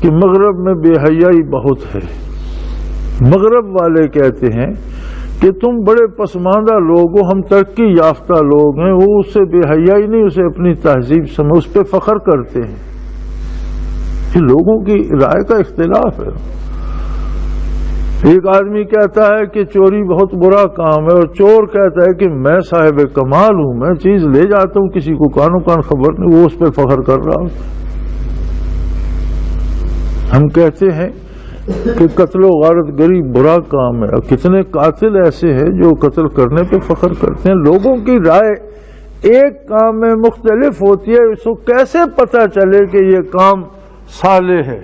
کہ مغرب میں بے حیائی بہت ہے، مغرب والے کہتے ہیں کہ تم بڑے پسماندہ لوگ ہو، ہم ترقی یافتہ لوگ ہیں، وہ اس سے بے حیائی نہیں، اسے اپنی تہذیب سمجھ اس پہ فخر کرتے ہیں۔ یہ لوگوں کی رائے کا اختلاف ہے۔ ایک آدمی کہتا ہے کہ چوری بہت برا کام ہے، اور چور کہتا ہے کہ میں صاحب کمال ہوں، میں چیز لے جاتا ہوں، کسی کو کانوں کان خبر نہیں، وہ اس پہ فخر کر رہا ہوتا ہے۔ ہم کہتے ہیں کہ قتل و غارت گری برا کام ہے، اور کتنے قاتل ایسے ہیں جو قتل کرنے پہ فخر کرتے ہیں۔ لوگوں کی رائے ایک کام میں مختلف ہوتی ہے، اس کو کیسے پتہ چلے کہ یہ کام صالح ہے؟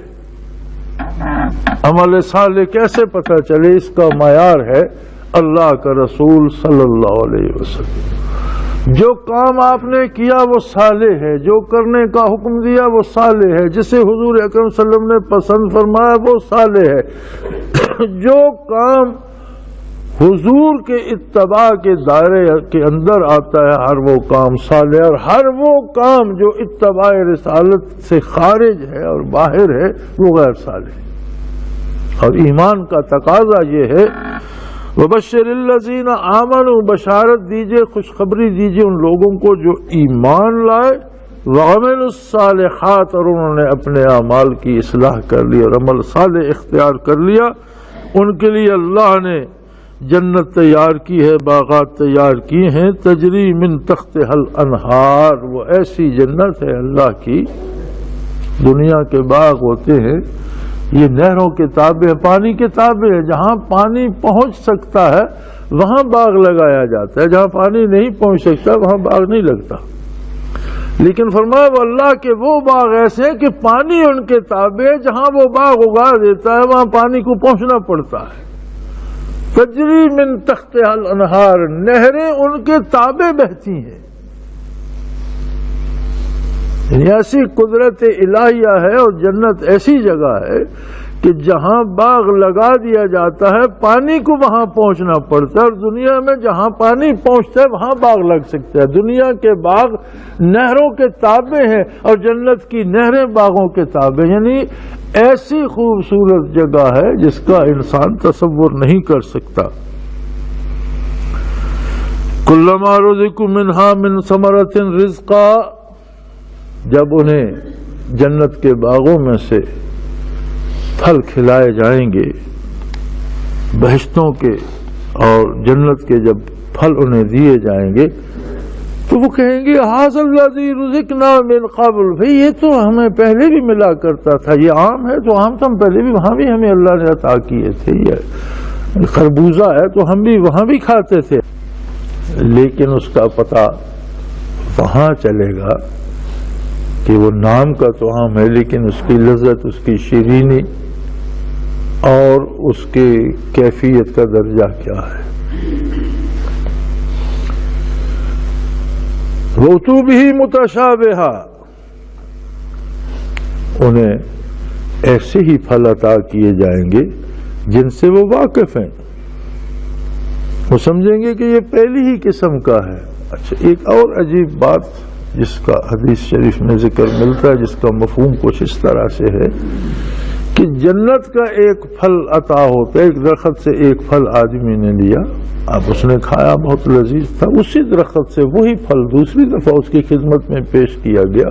عمل صالح کیسے پتہ چلے؟ اس کا معیار ہے اللہ کا رسول صلی اللہ علیہ وسلم۔ جو کام آپ نے کیا وہ صالح ہے، جو کرنے کا حکم دیا وہ صالح ہے، جسے حضور اکرم صلی اللہ علیہ وسلم نے پسند فرمایا وہ صالح ہے۔ جو کام حضور کے اتباع کے دائرے کے اندر آتا ہے ہر وہ کام صالح، اور ہر وہ کام جو اتباع رسالت سے خارج ہے اور باہر ہے وہ غیر صالح۔ اور ایمان کا تقاضا یہ ہے وَبَشِّرِ الَّذِينَ آمَنُوا، بشارت دیجئے، خوشخبری دیجئے ان لوگوں کو جو ایمان لائے، وَعَمِلُوا الصَّالِحَاتِ، اور انہوں نے اپنے اعمال کی اصلاح کر لی اور عمل صالح اختیار کر لیا، ان کے لیے اللہ نے جنت تیار کی ہے، باغات تیار کی ہیں، تجری من تحتہا الانہار، وہ ایسی جنت ہے اللہ کی، دنیا کے باغ ہوتے ہیں یہ نہروں کے تابع، پانی کے تابع ہے، جہاں پانی پہنچ سکتا ہے وہاں باغ لگایا جاتا ہے، جہاں پانی نہیں پہنچ سکتا وہاں باغ نہیں لگتا۔ لیکن فرمایا وہ اللہ کے وہ باغ ایسے ہیں کہ پانی ان کے تابع ہے، جہاں وہ باغ اگا دیتا ہے وہاں پانی کو پہنچنا پڑتا ہے۔ تجری من تحتہا الانہار، نہریں ان کے تابع بہتی ہیں۔ ایسی قدرت الہیہ ہے، اور جنت ایسی جگہ ہے کہ جہاں باغ لگا دیا جاتا ہے پانی کو وہاں پہنچنا پڑتا ہے، اور دنیا میں جہاں پانی پہنچتا ہے وہاں باغ لگ سکتا ہے۔ دنیا کے باغ نہروں کے تابع ہیں اور جنت کی نہریں باغوں کے تابع، یعنی ایسی خوبصورت جگہ ہے جس کا انسان تصور نہیں کر سکتا۔ کلما رزقوا منہا من ثمرۃ رزقا، جب انہیں جنت کے باغوں میں سے پھل کھلائے جائیں گے، بہشتوں کے اور جنت کے جب پھل انہیں دیے جائیں گے تو وہ کہیں گے ھذا الذی رزقنا من قبل، بھئی یہ تو ہمیں پہلے بھی ملا کرتا تھا، یہ آم ہے تو آم تو ہم پہلے بھی وہاں بھی ہمیں اللہ نے عطا کیے تھے، یہ خربوزہ ہے تو ہم بھی وہاں بھی کھاتے تھے۔ لیکن اس کا پتہ وہاں چلے گا کہ وہ نام کا تو آم ہے لیکن اس کی لذت، اس کی شیرینی اور اس کی کیفیت کا درجہ کیا ہے۔ وَأُتُوا بِهِ مُتَشَابِهًا، انہیں ایسے ہی پھل عطا کیے جائیں گے جن سے وہ واقف ہیں، وہ سمجھیں گے کہ یہ پہلی ہی قسم کا ہے۔ اچھا، ایک اور عجیب بات جس کا حدیث شریف میں ذکر ملتا ہے، جس کا مفہوم کچھ اس طرح سے ہے کہ جنت کا ایک پھل عطا ہوتا ہے، ایک درخت سے ایک پھل آدمی نے لیا، اب اس نے کھایا، بہت لذیذ تھا، اسی درخت سے وہی پھل دوسری دفعہ اس کی خدمت میں پیش کیا گیا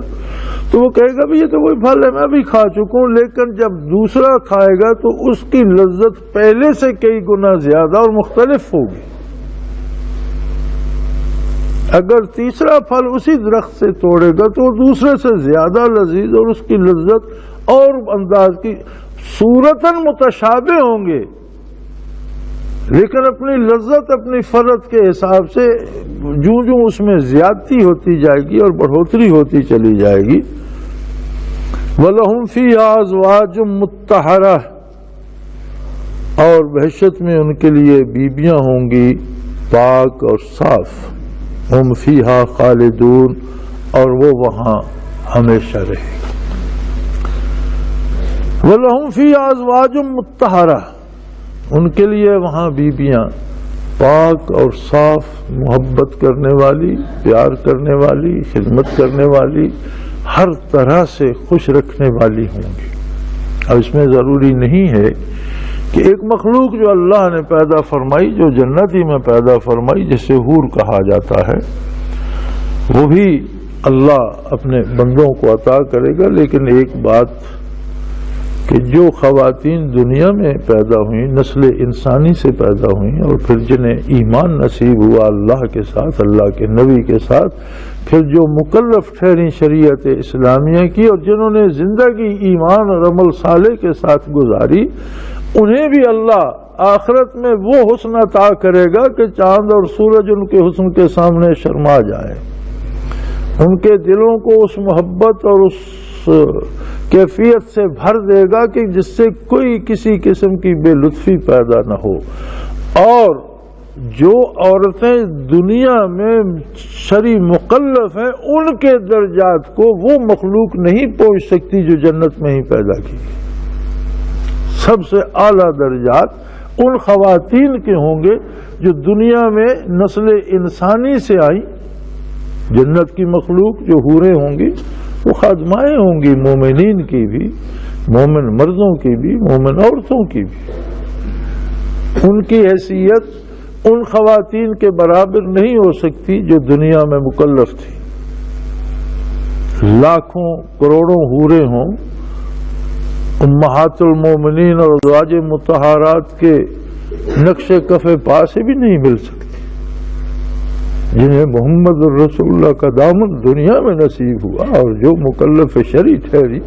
تو وہ کہے گا بھی یہ تو وہی پھل ہے، میں بھی کھا چکا ہوں، لیکن جب دوسرا کھائے گا تو اس کی لذت پہلے سے کئی گنا زیادہ اور مختلف ہوگی۔ اگر تیسرا پھل اسی درخت سے توڑے گا تو وہ دوسرے سے زیادہ لذیذ اور اس کی لذت اور انداز کی صورتاً متشابہ ہوں گے، لیکن اپنی لذت اپنی فرد کے حساب سے جوں اس میں زیادتی ہوتی جائے گی اور بڑھوتری ہوتی چلی جائے گی۔ وَلَهُمْ فِيهَا أَزْوَاجٌ مُطَّهَّرَةٌ، اور بہشت میں ان کے لیے بیویاں ہوں گی پاک اور صاف، ہم فیہا خالدون، اور وہ وہاں ہمیشہ رہے گی۔ وَلَهُمْ فِيهَا أَزْوَاجٌ مُطَّهَّرَةٌ، ان کے لیے وہاں بیویاں پاک اور صاف، محبت کرنے والی، پیار کرنے والی، خدمت کرنے والی، ہر طرح سے خوش رکھنے والی ہوں گی۔ اب اس میں ضروری نہیں ہے کہ ایک مخلوق جو اللہ نے پیدا فرمائی، جو جنت ہی میں پیدا فرمائی، جسے حور کہا جاتا ہے، وہ بھی اللہ اپنے بندوں کو عطا کرے گا، لیکن ایک بات کہ جو خواتین دنیا میں پیدا ہوئیں نسل انسانی سے پیدا ہوئیں اور پھر جنہیں ایمان نصیب ہوا اللہ کے ساتھ، اللہ کے نبی کے ساتھ، پھر جو مکلف ٹھہری شریعت اسلامیہ کی اور جنہوں نے زندگی ایمان اور عمل صالح کے ساتھ گزاری، انہیں بھی اللہ آخرت میں وہ حسن عطا کرے گا کہ چاند اور سورج ان کے حسن کے سامنے شرما جائے، ان کے دلوں کو اس محبت اور اس کیفیت سے بھر دے گا کہ جس سے کوئی کسی قسم کی بے لطفی پیدا نہ ہو۔ اور جو عورتیں دنیا میں شرعی مکلف ہیں ان کے درجات کو وہ مخلوق نہیں پہنچ سکتی جو جنت میں ہی پیدا کی۔ سب سے اعلیٰ درجات ان خواتین کے ہوں گے جو دنیا میں نسل انسانی سے آئی۔ جنت کی مخلوق جو حوریں ہوں گی وہ خادمائیں ہوں گی، مومنین کی بھی، مومن مردوں کی بھی، مومن عورتوں کی بھی۔ ان کی حیثیت ان خواتین کے برابر نہیں ہو سکتی جو دنیا میں مکلف تھی۔ لاکھوں کروڑوں حوریں ہوں، امہات المومنین اور ازواج مطہرات کے نقش کف پا سے بھی نہیں مل سکتی، جنہیں محمد الرسول اللہ کا دامن دنیا میں نصیب ہوا اور جو مکلف شرعی ٹھہری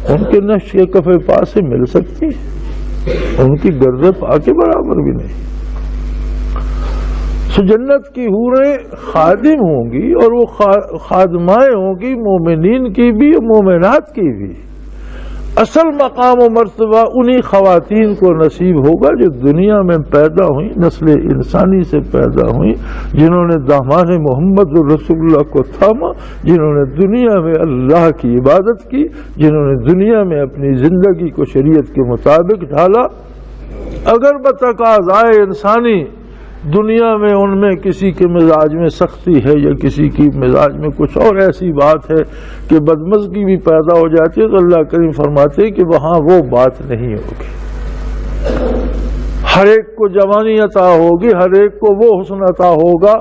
ان کے نقش کف پا سے مل سکتی ہیں، ان کی گرد پا کے برابر بھی نہیں۔ سو جنت کی حوریں خادم ہوں گی اور وہ خادمائیں ہوں گی مومنین کی بھی اور مومنات کی بھی۔ اصل مقام و مرتبہ انہی خواتین کو نصیب ہوگا جو دنیا میں پیدا ہوئیں، نسل انسانی سے پیدا ہوئیں، جنہوں نے دامان محمد الرسول اللہ کو تھاما، جنہوں نے دنیا میں اللہ کی عبادت کی، جنہوں نے دنیا میں اپنی زندگی کو شریعت کے مطابق ڈھالا۔ اگر بتقاضائے انسانی دنیا میں ان میں کسی کے مزاج میں سختی ہے یا کسی کی مزاج میں کچھ اور ایسی بات ہے کہ بدمزگی بھی پیدا ہو جاتی ہے، تو اللہ کریم فرماتے ہیں کہ وہاں وہ بات نہیں ہوگی۔ ہر ایک کو جوانی عطا ہوگی، ہر ایک کو وہ حسن عطا ہوگا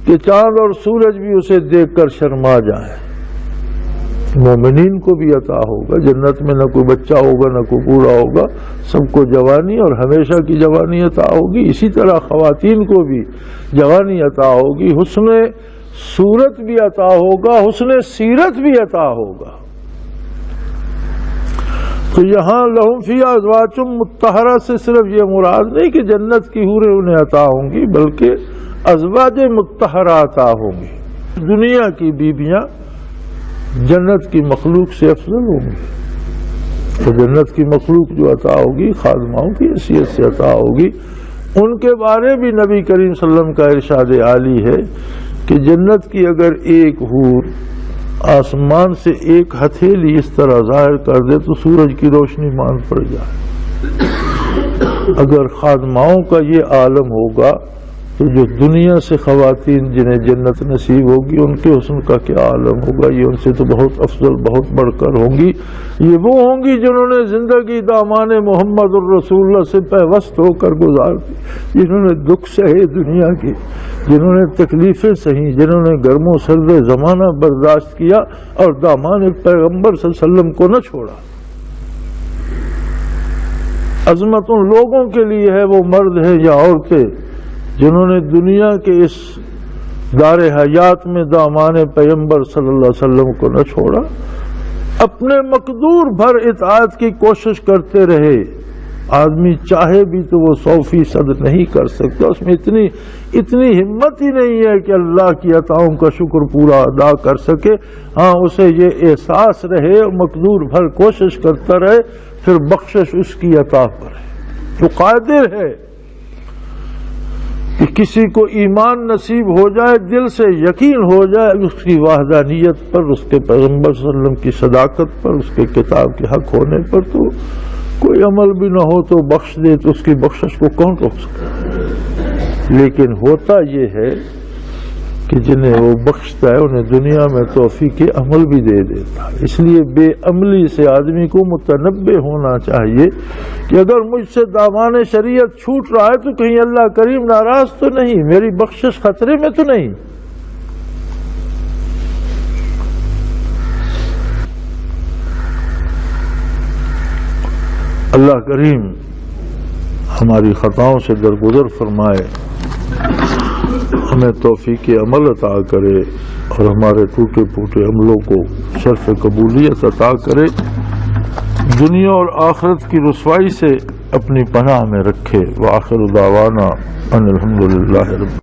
کہ چاند اور سورج بھی اسے دیکھ کر شرما جائیں۔ مومنین کو بھی عطا ہوگا، جنت میں نہ کوئی بچہ ہوگا نہ کوئی بوڑھا ہوگا، سب کو جوانی اور ہمیشہ کی جوانی عطا ہوگی۔ اسی طرح خواتین کو بھی جوانی عطا ہوگی، حسن صورت بھی عطا ہوگا، حسن سیرت بھی عطا ہوگا۔ تو یہاں لہم فیہا ازواج مطہرہ سے صرف یہ مراد نہیں کہ جنت کی حوریں انہیں عطا ہوں گی، بلکہ ازواج مطہرہ عطا ہوں گی۔ دنیا کی بیویاں جنت کی مخلوق سے افضل ہوں گی، تو جنت کی مخلوق جو عطا ہوگی خادماؤں کی حیثیت سے عطا ہوگی۔ ان کے بارے بھی نبی کریم صلی اللہ علیہ وسلم کا ارشاد عالی ہے کہ جنت کی اگر ایک حور آسمان سے ایک ہتھیلی اس طرح ظاہر کر دے تو سورج کی روشنی مان پڑ جائے۔ اگر خادماؤں کا یہ عالم ہوگا تو جو دنیا سے خواتین جنہیں جنت نصیب ہوگی ان کے حسن کا کیا عالم ہوگا، یہ ان سے تو بہت افضل بہت بڑھ کر ہوں گی۔ یہ وہ ہوں گی جنہوں نے زندگی دامان محمد الرسول اللہ سے پیوست ہو کر گزار دی، جنہوں نے دکھ سہے دنیا کی، جنہوں نے تکلیفیں سہی، جنہوں نے گرم و سرد زمانہ برداشت کیا اور دامان پیغمبر صلی اللہ علیہ وسلم کو نہ چھوڑا۔ عظمت ان لوگوں کے لیے ہے، وہ مرد ہیں یا عورتیں، جنہوں نے دنیا کے اس دار حیات میں دامان پیغمبر صلی اللہ علیہ وسلم کو نہ چھوڑا، اپنے مقدور بھر اطاعت کی کوشش کرتے رہے۔ آدمی چاہے بھی تو وہ 100% نہیں کر سکتا، اس میں اتنی ہمت ہی نہیں ہے کہ اللہ کی عطاؤں کا شکر پورا ادا کر سکے۔ ہاں، اسے یہ احساس رہے، مقدور بھر کوشش کرتا رہے، پھر بخشش اس کی عطا پر ہے۔ جو قادر ہے کہ کسی کو ایمان نصیب ہو جائے، دل سے یقین ہو جائے اس کی وحدانیت پر، اس کے پیغمبر صلی اللہ علیہ وسلم کی صداقت پر، اس کے کتاب کے حق ہونے پر، تو کوئی عمل بھی نہ ہو تو بخش دے، تو اس کی بخشش کو کون روک سکتا ہے؟ لیکن ہوتا یہ ہے کہ جنہیں وہ بخشتا ہے انہیں دنیا میں توفیق عمل بھی دے دیتا ہے۔ اس لیے بے عملی سے آدمی کو متنبہ ہونا چاہیے کہ اگر مجھ سے دامان شریعت چھوٹ رہا ہے تو کہیں اللہ کریم ناراض تو نہیں، میری بخشش خطرے میں تو نہیں۔ اللہ کریم ہماری خطاؤں سے درگزر فرمائے، ہمیں توفیق عمل عطا کرے اور ہمارے ٹوٹے پھوٹے عملوں کو شرف قبولیت عطا کرے، دنیا اور آخرت کی رسوائی سے اپنی پناہ میں رکھے۔ وآخر دعوانا ان الحمدللہ رب